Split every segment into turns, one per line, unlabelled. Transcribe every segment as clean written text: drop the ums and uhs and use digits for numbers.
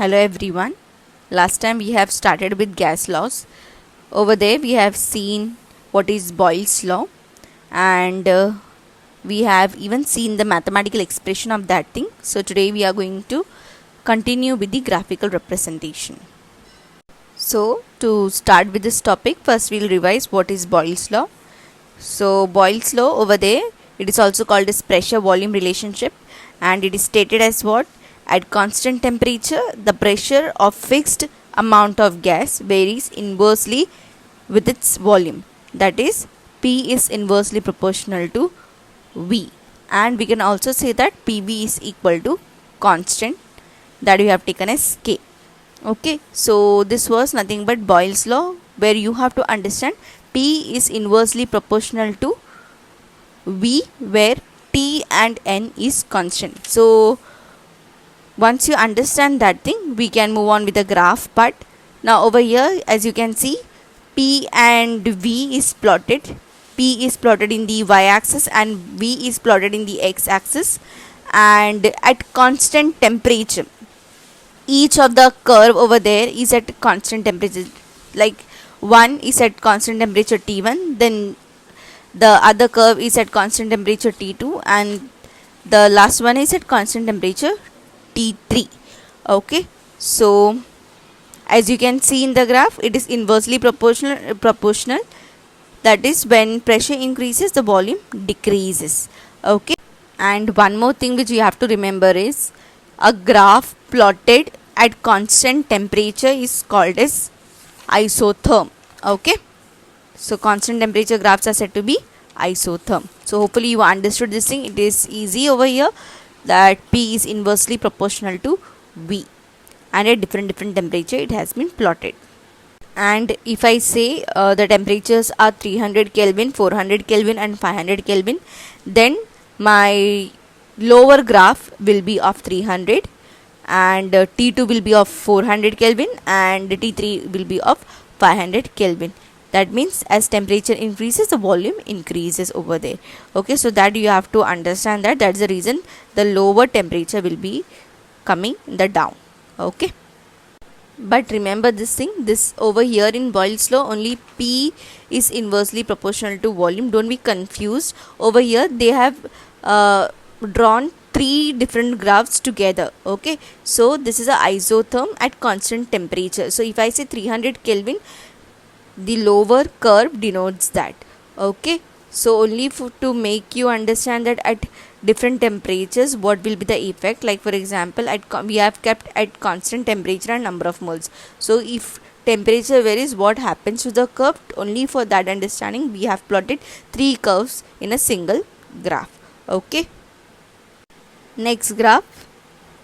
Hello everyone. Last time we have started with gas laws. Over there we have seen what is Boyle's law, and we have even seen the mathematical expression of that thing. So today we are going to continue with the graphical representation. So to start with this topic, first we'll revise what is Boyle's law. So Boyle's law over there, it is also called as pressure volume relationship, and it is stated as what? At constant temperature, the pressure of fixed amount of gas varies inversely with its volume. That is, P is inversely proportional to V. And we can also say that PV is equal to constant, that we have taken as K. Okay, so this was nothing but Boyle's law, where you have to understand P is inversely proportional to V, where T and N is constant. So once you understand that thing, we can move on with the graph part. Now over here, as you can see, P and V is plotted. P is plotted in the y-axis and V is plotted in the x-axis. And at constant temperature, each of the curve over there is at constant temperature. Like one is at constant temperature T1, then the other curve is at constant temperature T2, and the last one is at constant temperature T3. Okay, so as you can see in the graph, it is inversely proportional. That is, when pressure increases, the volume decreases. Okay, and one more thing which you have to remember is a graph plotted at constant temperature is called as isotherm. Okay, so constant temperature graphs are said to be isotherm. So hopefully you understood this thing. It is easy over here that P is inversely proportional to V, and at different temperature it has been plotted. And if I say the temperatures are 300 Kelvin, 400 Kelvin and 500 Kelvin, then my lower graph will be of 300, and T2 will be of 400 Kelvin, and T3 will be of 500 Kelvin. That means as temperature increases, the volume increases over there. Okay, so that you have to understand that. That's the reason the lower temperature will be coming in the down. Okay, but remember this thing, this over here in Boyle's law, only P is inversely proportional to volume. Don't be confused. Over here they have drawn three different graphs together. Okay, so this is a isotherm at constant temperature. So if I say 300 Kelvin, the lower curve denotes that. Okay, so only to make you understand that at different temperatures what will be the effect. Like for example, we have kept at constant temperature and number of moles. So if temperature varies, what happens to the curve? Only for that understanding we have plotted three curves in a single graph. Okay, next graph,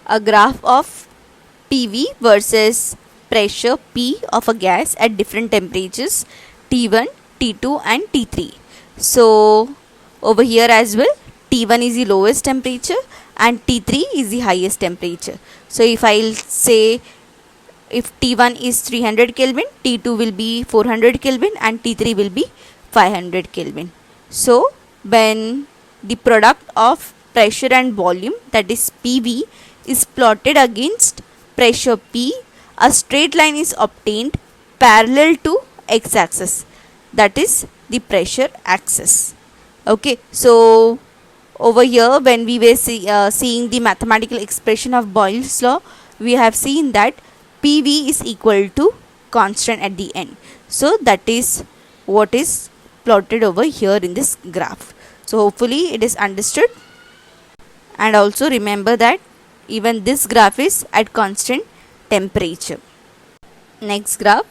a graph of PV versus pressure P of a gas at different temperatures T1, T2 and T3. So over here as well, T1 is the lowest temperature and T3 is the highest temperature. So if I'll say, if T1 is 300 Kelvin, T2 will be 400 Kelvin and T3 will be 500 Kelvin. So when the product of pressure and volume, that is PV, is plotted against pressure P, a straight line is obtained parallel to x-axis, that is the pressure axis. Okay, so over here when we were seeing the mathematical expression of Boyle's law, we have seen that PV is equal to constant at the end. So that is what is plotted over here in this graph. So hopefully it is understood, and also remember that even this graph is at constant temperature. Next graph,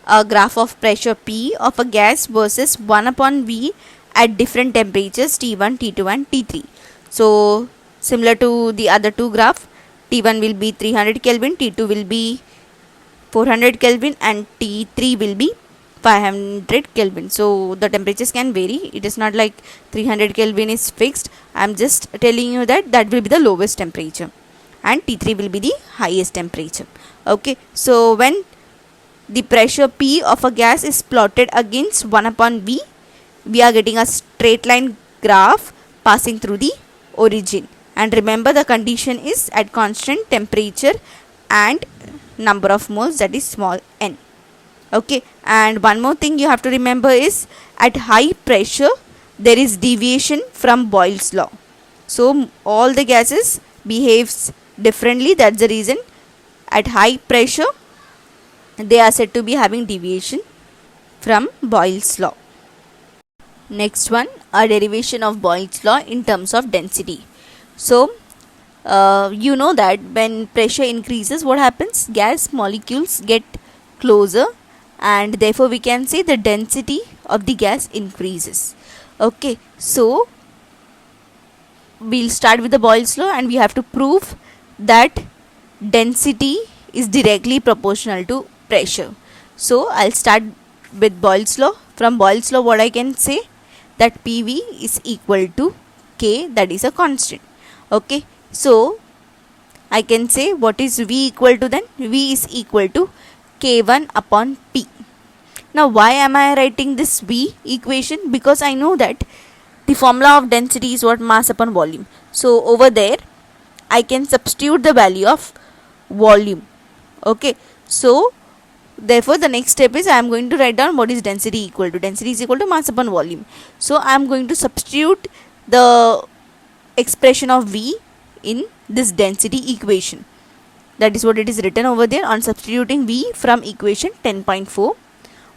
a graph of pressure P of a gas versus 1 upon V at different temperatures T1, T2 and T3. So similar to the other two graph, T1 will be 300 Kelvin, T2 will be 400 Kelvin and T3 will be 500 Kelvin. So the temperatures can vary. It is not like 300 Kelvin is fixed. I am just telling you that that will be the lowest temperature and T3 will be the highest temperature. Okay, so when the pressure P of a gas is plotted against 1 upon V, we are getting a straight line graph passing through the origin. And remember, the condition is at constant temperature and number of moles, that is small n. Okay, and one more thing you have to remember is at high pressure there is deviation from Boyle's law. So all the gases behaves differently. That's the reason at high pressure they are said to be having deviation from Boyle's law. Next one, a derivation of Boyle's law in terms of density. So you know that when pressure increases, what happens? Gas molecules get closer, and therefore we can say the density of the gas increases. Okay, so we'll start with the Boyle's law, and we have to prove that density is directly proportional to pressure. So I'll start with Boyle's law. From Boyle's law, what I can say, that PV is equal to K, that is a constant. Okay, so I can say what is V equal to then? V is equal to K1 upon P. Now why am I writing this V equation? Because I know that the formula of density is what? Mass upon volume. So over there I can substitute the value of volume. Okay, so therefore the next step is I am going to write down what is density equal to. Density is equal to mass upon volume. So I am going to substitute the expression of V in this density equation. That is what it is written over there. On substituting V from equation 10.4,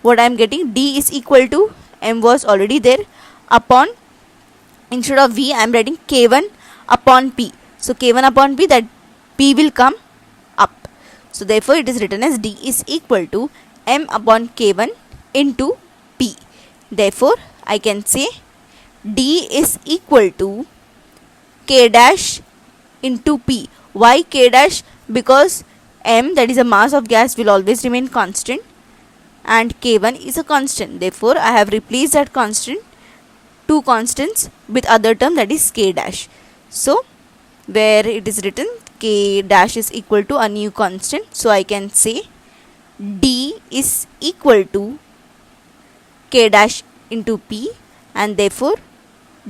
what I am getting, D is equal to, M was already there, upon, instead of V I am writing K1 upon P. So K1 upon P, that P will come up. So therefore it is written as D is equal to M upon K1 into P. Therefore I can say D is equal to K dash into P. Why K dash? Because M, that is a mass of gas, will always remain constant, and K1 is a constant. Therefore I have replaced that constant, two constants, with other term, that is K dash. So where it is written K dash is equal to a new constant, so I can say D is equal to K dash into P, and therefore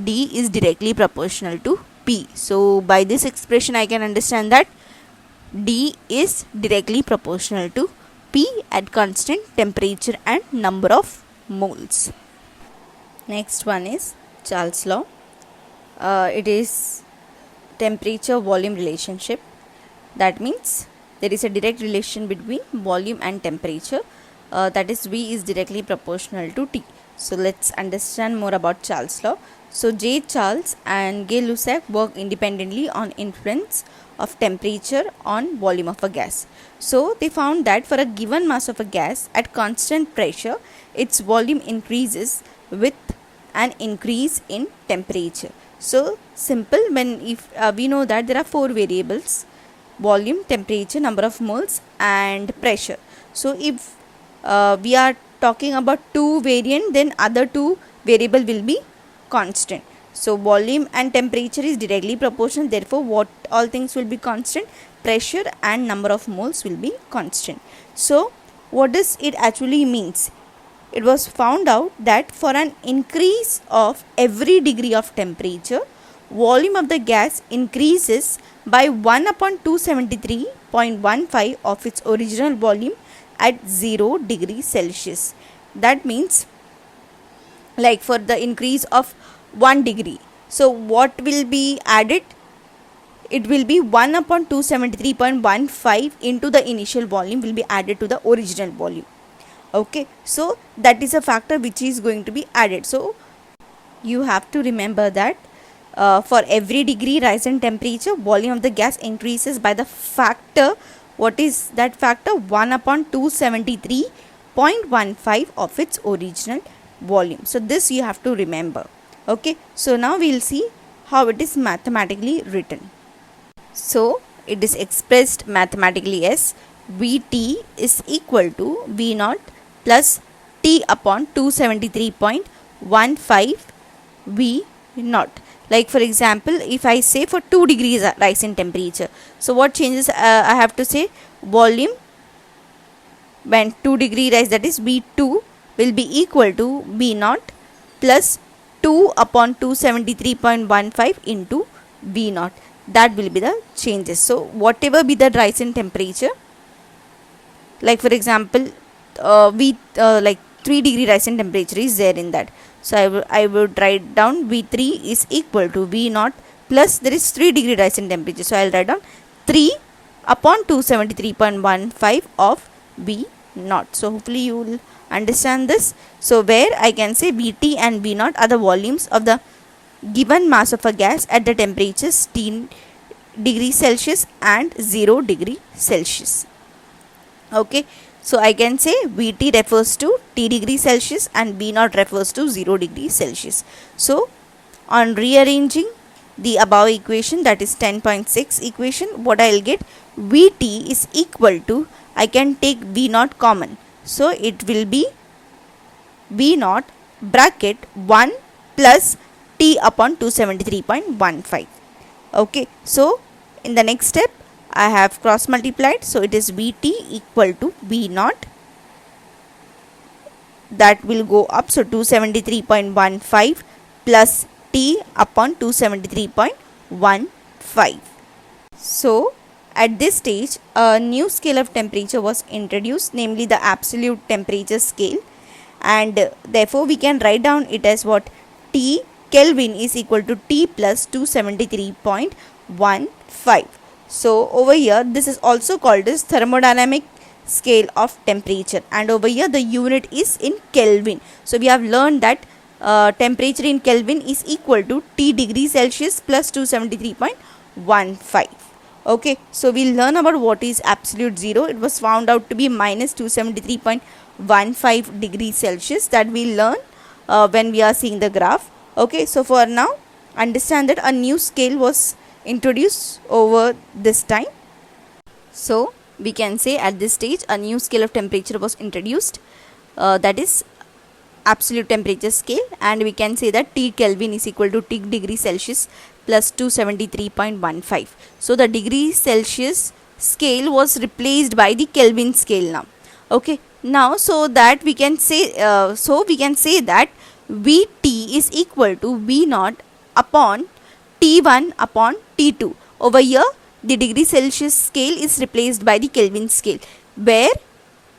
D is directly proportional to P. So by this expression I can understand that D is directly proportional to P at constant temperature and number of moles. Next one is Charles' law. It is temperature volume relationship. That means there is a direct relation between volume and temperature, that is V is directly proportional to T. So let's understand more about Charles' law. So J. Charles and Gay-Lussac work independently on influence of temperature on volume of a gas. So they found that for a given mass of a gas at constant pressure, its volume increases with an increase in temperature. So simple, when if we know that there are four variables: volume, temperature, number of moles, and pressure. So if we are talking about two variant, then other two variable will be constant. So volume and temperature is directly proportional, therefore what all things will be constant? Pressure and number of moles will be constant. So what does it actually means? It was found out that for an increase of every degree of temperature, volume of the gas increases by 1 upon 273.15 of its original volume at 0 degrees Celsius. That means, like for the increase of 1 degree, so what will be added? It will be 1 upon 273.15 into the initial volume will be added to the original volume. Okay, so that is a factor which is going to be added. So you have to remember that for every degree rise in temperature, volume of the gas increases by the factor. What is that factor? 1 upon 273.15 of its original volume. So this you have to remember. Okay, so now we will see how it is mathematically written. So it is expressed mathematically as Vt is equal to V naught plus T upon 273.15 V naught. Like for example, if I say for 2 degrees rise in temperature, so what changes I have to say? Volume when 2 degree rise, that is V2 will be equal to V naught plus 2 upon 273.15 into V naught. that will be the changes. So whatever be the rise in temperature, like for example, we like 3 degree rise in temperature is there in that. So I would write down V3 is equal to V0 plus there is 3 degree rise in temperature. So I'll write down 3 upon 273.15 of V0. So hopefully you will understand this. So where I can say Vt and V0 are the volumes of the given mass of a gas at the temperatures T degree Celsius and 0 degree Celsius. Okay, so I can say Vt refers to T degree Celsius and V0 refers to 0 degree Celsius. So on rearranging the above equation, that is 10.6 equation, what I will get, Vt is equal to, I can take V0 common, so it will be V0 bracket 1 plus T upon 273.15. Okay, so in the next step I have cross multiplied, so it is Vt equal to V0, that will go up, so 273.15 plus T upon 273.15. So at this stage a new scale of temperature was introduced, namely the absolute temperature scale, and therefore we can write down it as what, T Kelvin is equal to T plus 273.15. So over here this is also called as thermodynamic scale of temperature, and over here the unit is in Kelvin. So we have learned that temperature in Kelvin is equal to T degree Celsius plus 273.15. Okay, so we'll learn about what is absolute zero. It was found out to be minus 273.15 degrees Celsius, that we'll learn when we are seeing the graph. Okay, so for now understand that a new scale was introduced over this time. So we can say at this stage a new scale of temperature was introduced, that is absolute temperature scale, and we can say that T Kelvin is equal to T degree Celsius plus 273.15. So the degree Celsius scale was replaced by the Kelvin scale now. Okay, now so that we can say that Vt is equal to V0 upon T1 upon T2. Over here the degree Celsius scale is replaced by the Kelvin scale, where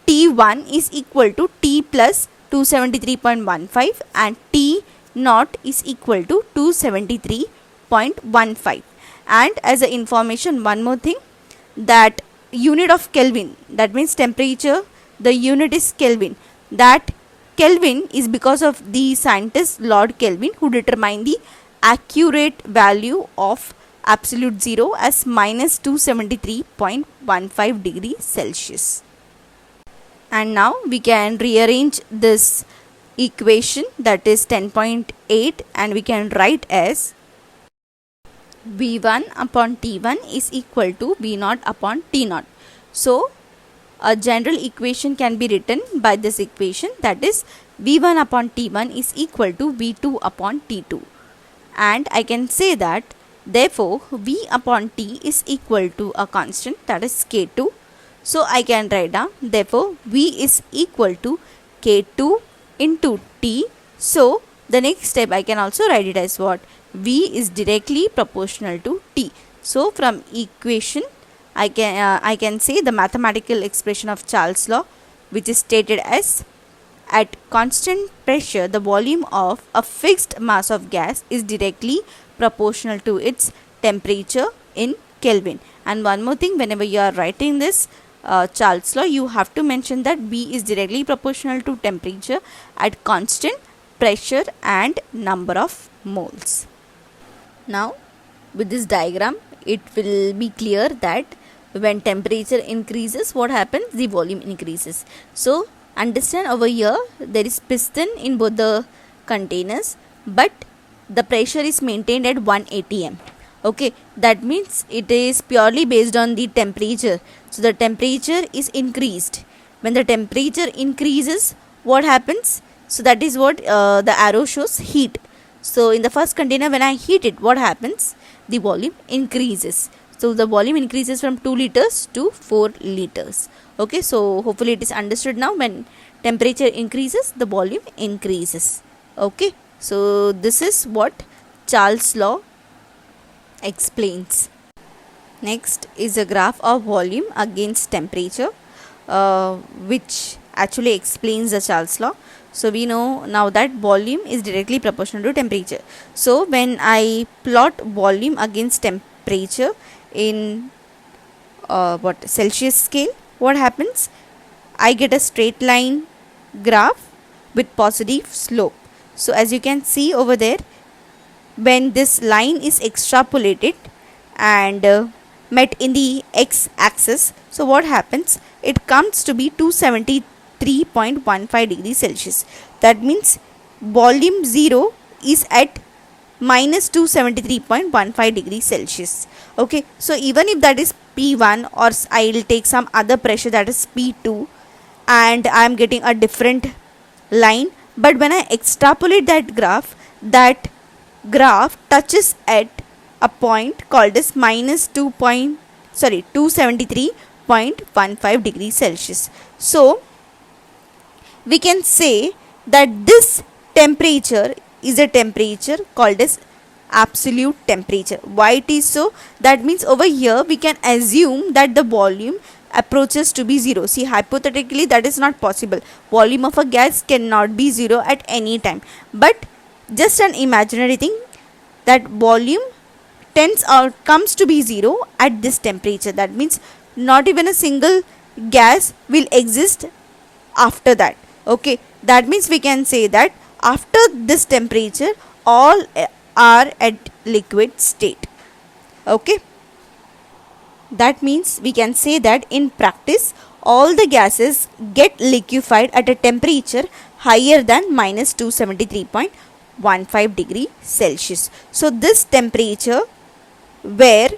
T1 is equal to T plus 273.15 and T0 is equal to 273.15. And as a information, one more thing, that unit of Kelvin, that means temperature, the unit is Kelvin. That Kelvin is because of the scientist Lord Kelvin, who determined the accurate value of absolute zero as minus 273.15 degrees Celsius. And now we can rearrange this equation, that is 10.8, and we can write as V1 upon T1 is equal to V0 upon T0. So a general equation can be written by this equation, that is V1 upon T1 is equal to V2 upon T2, and I can say that therefore V upon T is equal to a constant, that is K2. So I can write down therefore V is equal to K2 into T. So the next step I can also write it as what, V is directly proportional to T. So from equation I can say the mathematical expression of Charles' law, which is stated as, at constant pressure the volume of a fixed mass of gas is directly proportional to its temperature in Kelvin. And one more thing, whenever you are writing this Charles' law, you have to mention that V is directly proportional to temperature at constant pressure and number of moles. Now with this diagram it will be clear that when temperature increases, what happens, the volume increases. So understand, over here there is piston in both the containers, but the pressure is maintained at 1 atm. Okay, that means it is purely based on the temperature. So the temperature is increased. When the temperature increases, what happens? So that is what the arrow shows, heat. So in the first container, when I heat it, what happens? The volume increases. So the volume increases from 2 liters to 4 liters. Okay, so hopefully it is understood now. When temperature increases, the volume increases. Okay, so this is what Charles' law explains. Next is a graph of volume against temperature, which actually explains the Charles law. So we know now that volume is directly proportional to temperature. So when I plot volume against temperature in Celsius scale, what happens? I get a straight line graph with positive slope. So as you can see over there, when this line is extrapolated and met in the x-axis, so what happens? It comes to be 273.15 degrees Celsius. That means volume 0 is at minus 273.15 degrees Celsius. Okay, so even if that is P1 or I will take some other pressure that is P2 and I am getting a different line, but when I extrapolate that graph touches at a point called as minus 273.15 degrees Celsius. So we can say that this temperature is a temperature called as absolute temperature. Why it is so? That means over here we can assume that the volume approaches to be 0. See, hypothetically that is not possible. Volume of a gas cannot be 0 at any time, but just an imaginary thing, that volume tends or comes to be 0 at this temperature. That means not even a single gas will exist after that. Okay, that means we can say that after this temperature all are at liquid state. Okay, that means we can say that in practice all the gases get liquefied at a temperature higher than minus 273.15 degree Celsius. So this temperature where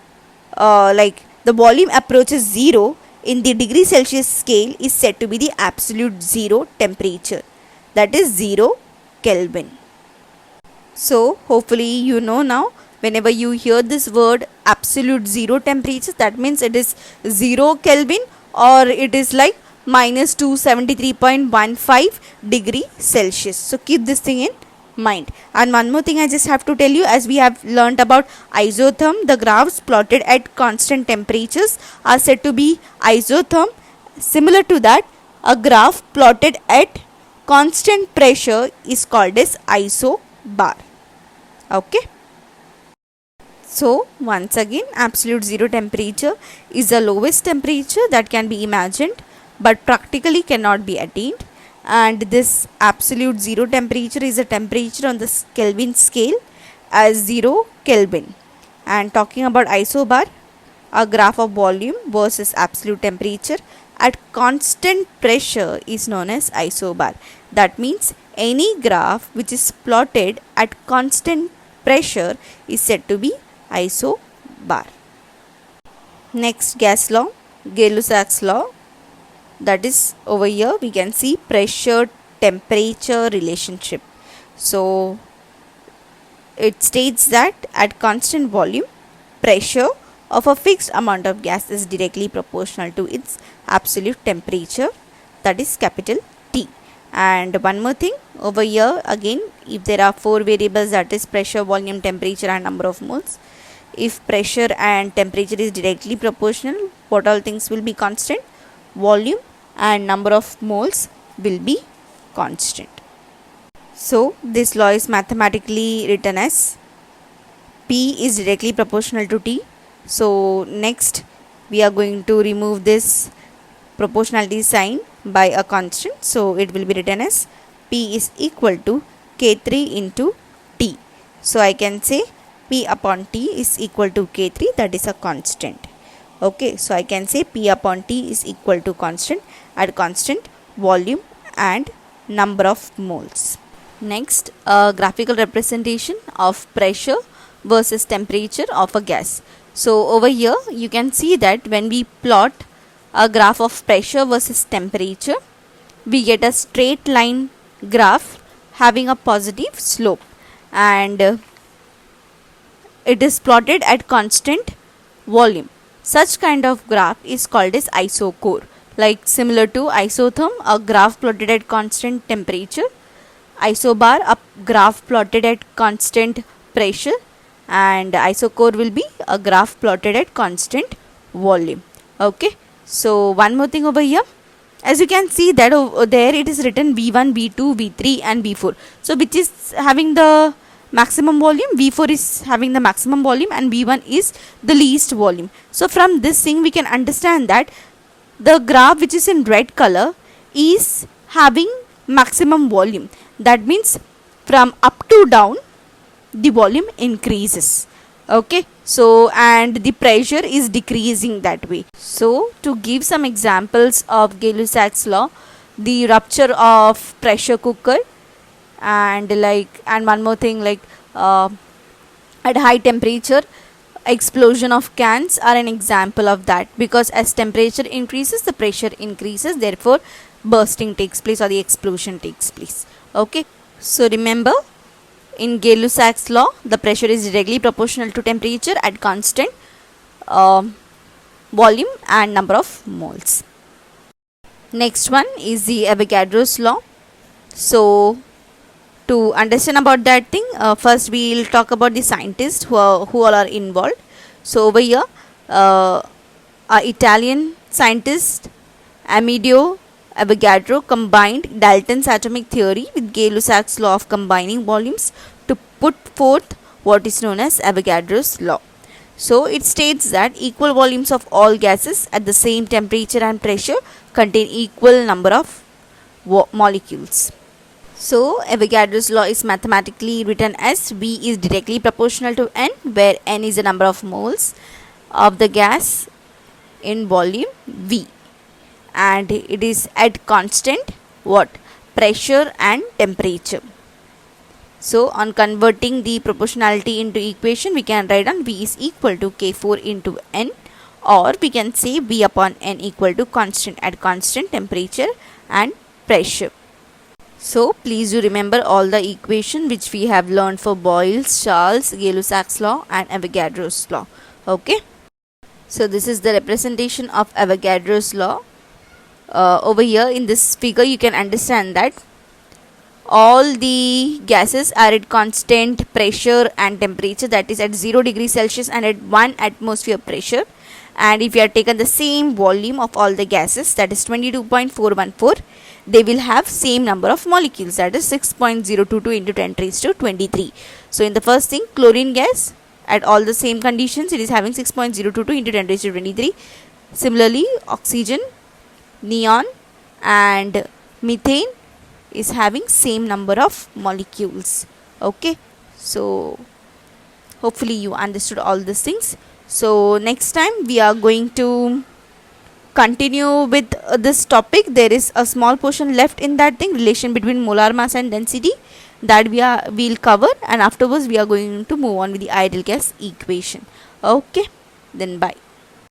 the volume approaches 0 in the degree Celsius scale is said to be the absolute zero temperature, that is 0 Kelvin. So hopefully you know now, whenever you hear this word absolute zero temperature, that means it is 0 Kelvin or it is like minus 273.15 degree Celsius. So keep this thing in mind. And one more thing I just have to tell you, as we have learnt about isotherm, the graphs plotted at constant temperatures are said to be isotherm. Similar to that, a graph plotted at constant pressure is called as isobar. Okay, so once again, absolute zero temperature is the lowest temperature that can be imagined but practically cannot be attained, and this absolute zero temperature is a temperature on the Kelvin scale as 0 Kelvin. And talking about isobar, a graph of volume versus absolute temperature at constant pressure is known as isobar. That means any graph which is plotted at constant pressure is said to be isobar. Next gas law, Gay-Lussac's law, that is over here we can see pressure temperature relationship. So it states that at constant volume, pressure of a fixed amount of gas is directly proportional to its absolute temperature, that is capital T. And one more thing over here, again, if there are 4 variables, that is pressure, volume, temperature and number of moles, if pressure and temperature is directly proportional, what all things will be constant? Volume and number of moles will be constant. So this law is mathematically written as P is directly proportional to T. So next we are going to remove this proportionality sign by a constant. So it will be written as P is equal to K3 into T. So I can say P upon T is equal to K3, that is a constant. Okay, so I can say P upon T is equal to constant at constant volume and number of moles. Next, a graphical representation of pressure versus temperature of a gas. So over here you can see that when we plot a graph of pressure versus temperature, we get a straight line graph having a positive slope, and it is plotted at constant volume. Such kind of graph is called as isochore. Like similar to isotherm, a graph plotted at constant temperature, isobar, a graph plotted at constant pressure, and isochore will be a graph plotted at constant volume. Okay, so one more thing over here, as you can see that over there it is written V1, V2, V3 and V4. So which is having the maximum volume? V4 is having the maximum volume and V1 is the least volume. So from this thing we can understand that the graph which is in red color is having maximum volume. That means from up to down the volume increases. Okay, so and the pressure is decreasing that way. So to give some examples of Gay-Lussac's law, the rupture of pressure cooker, and one more thing, at high temperature explosion of cans are an example of that, because as temperature increases the pressure increases, therefore bursting takes place or the explosion takes place. Okay, so remember, in Gay-Lussac's law, the pressure is directly proportional to temperature at constant volume and number of moles. Next one is the Avogadro's law. So to understand about that thing, first we will talk about the scientists who all are involved. So over here, Italian scientist Amedeo Avogadro combined Dalton's atomic theory with Gay-Lussac's law of combining volumes to put forth what is known as Avogadro's law. So it states that equal volumes of all gases at the same temperature and pressure contain equal number of molecules. So Avogadro's law is mathematically written as V is directly proportional to N, where N is the number of moles of the gas in volume V, and it is at constant pressure and temperature. So on converting the proportionality into equation, we can write on V is equal to K4 into N, or we can say V upon N equal to constant at constant temperature and pressure. So please do remember all the equation which we have learned for Boyle's, Charles, Gay-Lussac's law and Avogadro's law. Okay, so this is the representation of Avogadro's law. Over here in this figure you can understand that all the gases are at constant pressure and temperature, that is at 0 degrees Celsius and at 1 atmosphere pressure. And if you have taken the same volume of all the gases, that is 22.414, they will have same number of molecules, that is 6.022 into 10 raised to 23. So in the first thing, chlorine gas at all the same conditions, it is having 6.022 into 10 raised to 23. Similarly, oxygen, neon and methane is having same number of molecules. Okay, so hopefully you understood all these things. So next time we are going to continue with this topic. There is a small portion left in that thing, relation between molar mass and density, that we'll cover, and afterwards we are going to move on with the ideal gas equation. Okay, then bye.